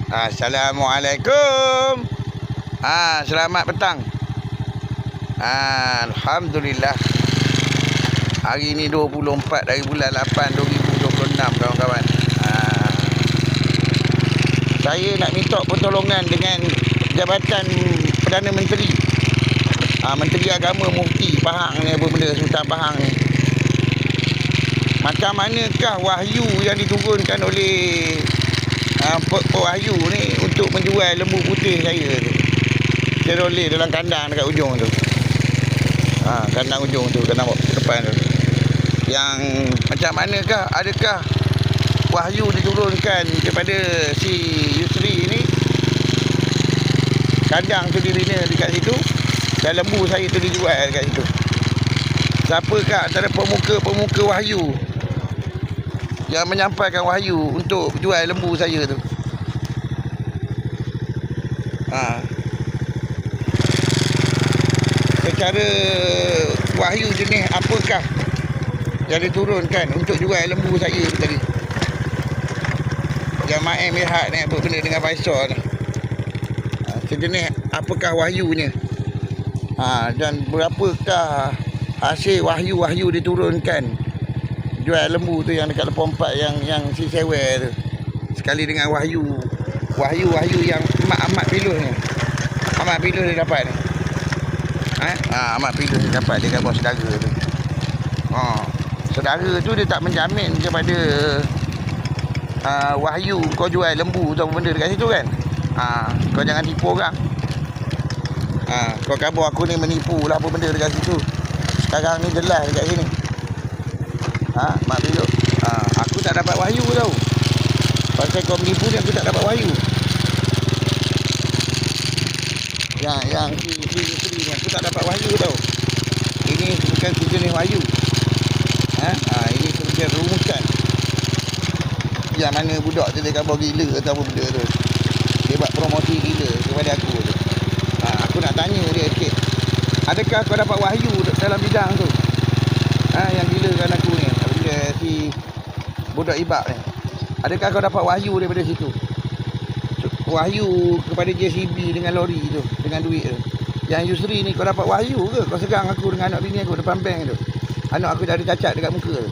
Assalamualaikum. Selamat petang. Alhamdulillah. Hari ni 24 dari bulan 8 2026 kawan-kawan. Saya nak minta pertolongan dengan Jabatan Perdana Menteri. Menteri Agama Mufti Pahang ni, apa benda Sultan Pahang ni. Macam manakah wahyu yang diturunkan oleh Pok Wahyu ni untuk menjual lembu putih saya tu. Teroleh dalam kandang dekat ujung tu. Kandang ujung tu, kandang depan tu. Yang macam manakah, adakah wahyu diturunkan kepada si Yusri ni? Kandang tu dibina dekat situ dan lembu saya tu dijual dekat situ. Siapakah antara pemuka-pemuka wahyu yang menyampaikan wahyu untuk jual lembu saya tu? Secara wahyu jenis apakah yang diturunkan untuk jual lembu saya tu tadi? Jamaah Mirhat ni, apa benda dengan Faisal ni? Sejenis apakah wahyunya? Dan berapakah hasil wahyu-wahyu diturunkan jual lembu tu yang dekat Lepong 4 yang si sewer tu, sekali dengan wahyu yang amat piluh ni. Amat piluh dia dapat ni. Amat piluh dia dapat dekat bawah saudara tu. Saudara tu dia tak menjamin kepada wahyu kau jual lembu tu apa benda dekat situ kan. Kau jangan tipu orang. Kau khabar aku ni menipu lah apa benda dekat situ. Sekarang ni jelas dekat sini. Mak Biluk. Aku tak dapat wahyu tau. Pasal kau menipu ni aku tak dapat wahyu. Yang si ni aku tak dapat wahyu tau. Ini bukan sejenis wahyu. Ini sejenis rumusan. Yang mana budak tu dia khabar gila atau apa benda tu. Dia buat promosi gila kepada aku tu. Aku nak tanya dia sikit. Adakah kau dapat wahyu dalam bidang tu? Yang gilakan aku ni, si budak ibak ni. Adakah kau dapat wahyu daripada situ? Wahyu kepada JCB dengan lori tu, dengan duit tu. Yang Yusri ni kau dapat wahyu ke? Kau segang aku dengan anak bini aku depan bank tu. Anak aku dah ada cacat dekat muka tu.